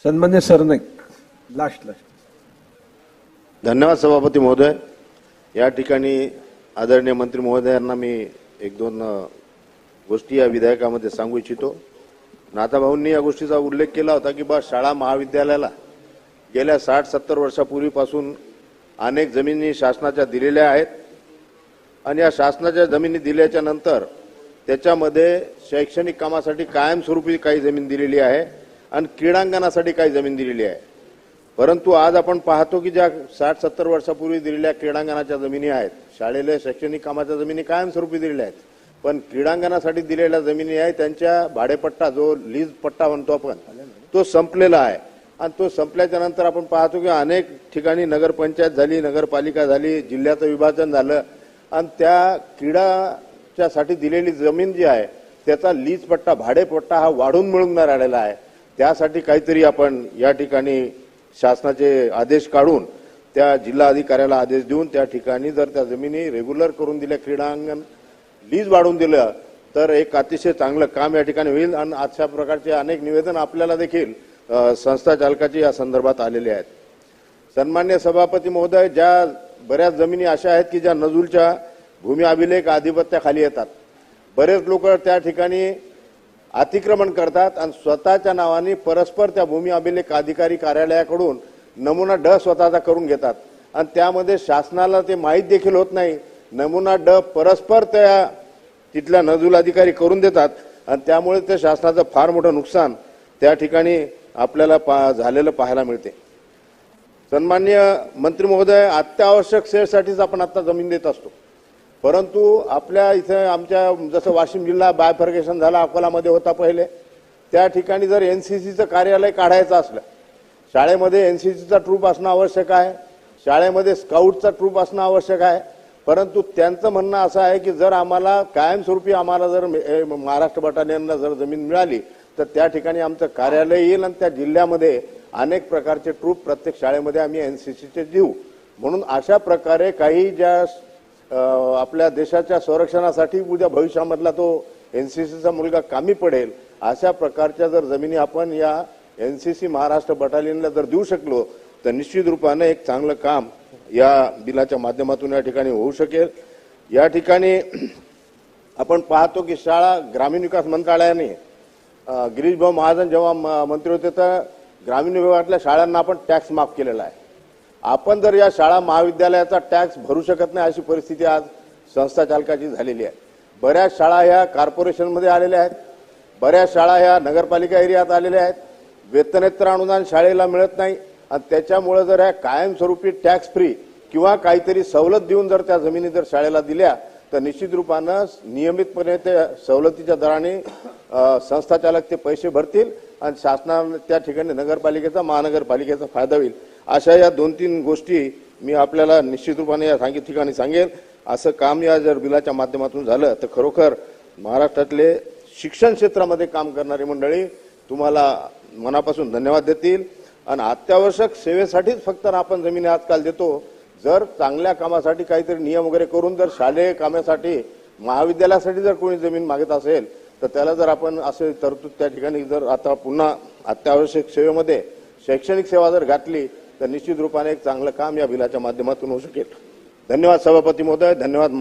सन्मान्य सरनाईक लास्ट धन्यवाद सभापती महोदय। या ठिकाणी आदरणीय मंत्री महोदयांना मी एक दोन गोष्टी या विधेयकामध्ये सांगू इच्छितो। नाथाभाऊंनी या गोष्टीचा उल्लेख केला होता की शाळा महाविद्यालयाला गेल्या 60-70 वर्षापूर्वीपासून अनेक जमिनी शासनाच्या दिलेल्या आहेत आणि या शासनाच्या जमिनी दिल्याच्या नंतर त्याच्यामध्ये शैक्षणिक कामासाठी कायमस्वरूपी काही जमीन दिलेली आहे आणि क्रीडांगणासाठी काही जमीन दिलेली आहे। परंतु आज आपण पाहतो की ज्या 60-70 वर्षापूर्वी दिलेल्या क्रीडांगणाच्या जमिनी आहेत, शाळेला शैक्षणिक कामाच्या जमिनी कायमस्वरूपी दिलेल्या आहेत, पण क्रीडांगणासाठी दिलेल्या जमिनी आहेत त्यांच्या भाडेपट्टा जो लीज पट्टा म्हणतो आपण तो संपलेला आहे आणि तो संपल्याच्या नंतर आपण पाहतो की अनेक ठिकाणी नगरपंचायत झाली, नगरपालिका झाली, जिल्ह्याचं विभाजन झालं आणि त्या क्रीडाच्यासाठी दिलेली जमीन जी आहे त्याचा लीज पट्टा भाडेपट्टा हा वाढून मिळून राहिलेला आहे। त्यासाठी काहीतरी आपण या ठिकाणी शासनाचे आदेश काढून त्या जिल्हा अधिकाऱ्याला आदेश देऊन त्या ठिकाणी जर त्या जमिनी रेग्युलर करून दिल्या, क्रीडांगण लीज वाढवून दिलं तर एक अतिशय चांगलं काम या ठिकाणी होईल आणि अशा प्रकारचे अनेक निवेदन आपल्याला देखील संस्था चालकाची या संदर्भात आलेले आहेत। सन्मान्य सभापती महोदय, ज्या बऱ्याच जमिनी अशा आहेत की ज्या नजूलच्या भूमी अभिलेख आधिपत्याखाली येतात, बरेच लोक त्या ठिकाणी अतिक्रमण करतात आणि स्वतःच्या नावाने परस्पर त्या भूमी अभिलेख अधिकारी कार्यालयाकडून नमुना ड स्वतःचा करून घेतात आणि त्यामध्ये शासनाला ते माहीत देखील होत नाही। नमुना ड परस्पर त्या तिथल्या नजूल अधिकारी करून देतात आणि त्यामुळे ते शासनाचं फार मोठं नुकसान त्या ठिकाणी आपल्याला झालेलं पाहायला मिळते। सन्मान्य मंत्री महोदय, अत्यावश्यक सेवेसाठीच आपण आता जमीन देत असतो, परंतु आपल्या इथे आमच्या जसं वाशिम जिल्हा बायफर्गेशन झाला, अकोलामध्ये होता पहिले, त्या ठिकाणी जर एनसीसीचं कार्यालय काढायचं असलं, शाळेमध्ये एनसीसीचा ट्रूप असणं आवश्यक आहे, शाळेमध्ये स्काउटचा ट्रूप असणं आवश्यक आहे, परंतु त्यांचं म्हणणं असं आहे की जर आम्हाला कायमस्वरूपी आम्हाला जर महाराष्ट्र बटालियनला जर जमीन मिळाली तर त्या ठिकाणी आमचं कार्यालय येईल आणि त्या जिल्ह्यामध्ये अनेक प्रकारचे ट्रूप प्रत्येक शाळेमध्ये आम्ही एनसीसीचे देऊ। म्हणून अशा प्रकारे काही ज्या आपल्या देशाच्या संरक्षणासाठी उद्या भविष्यामधला तो एनसीसीचा मुलगा कामी पडेल अशा प्रकारच्या जर जमिनी आपण या एनसीसी महाराष्ट्र बटालियनला जर देऊ शकलो तर निश्चित रूपाने एक चांगलं काम या बिलाच्या माध्यमातून या ठिकाणी होऊ शकेल। या ठिकाणी आपण पाहतो की शाळा ग्रामीण विकास मंत्रालयाने गिरीश भाऊ महाजन जेव्हा मंत्री होते तर ग्रामीण विभागातल्या शाळांना आपण टॅक्स माफ केलेला आहे। आपण जर या शाळा महाविद्यालयाचा टॅक्स भरू शकत नाही अशी परिस्थिती आज संस्था चालकाची झालेली आहे। बऱ्याच शाळा ह्या कॉर्पोरेशनमध्ये आलेल्या आहेत, बऱ्याच शाळा ह्या नगरपालिका एरियात आलेल्या आहेत, वेतनेतर अनुदान शाळेला मिळत नाही आणि त्याच्यामुळे जर ह्या कायमस्वरूपी टॅक्स फ्री किंवा काहीतरी सवलत देऊन जर त्या जमिनी जर शाळेला दिल्या तर निश्चित रूपानं नियमितपणे ते सवलतीच्या दराने संस्था चालक ते पैसे भरतील आणि शासनाने त्या ठिकाणी नगरपालिकेचा महानगरपालिकेचा फायदा होईल। अशा या 2-3 गोष्टी मी आपल्याला निश्चित रूपाने या ठिकाणी सांगेल। असं काम या जर बिलाच्या माध्यमातून झालं तर खरोखर महाराष्ट्रातले शिक्षण क्षेत्रामध्ये काम करणारी मंडळी तुम्हाला मनापासून धन्यवाद देतील आणि अत्यावश्यक सेवेसाठीच फक्त आपण जमिनी आजकाल देतो। जर चांगल्या कामासाठी काहीतरी नियम वगैरे करून जर शालेय कामासाठी महाविद्यालयासाठी जर कोणी जमीन मागत असेल तर त्याला जर आपण असे तरतूद त्या ठिकाणी जर आता पुन्हा अत्यावश्यक सेवेमध्ये शैक्षणिक सेवा जर घातली तर निश्चित रूपाने एक चांगलं काम या बिलाच्या माध्यमातून होऊ शकेल। धन्यवाद सभापती महोदय, धन्यवाद।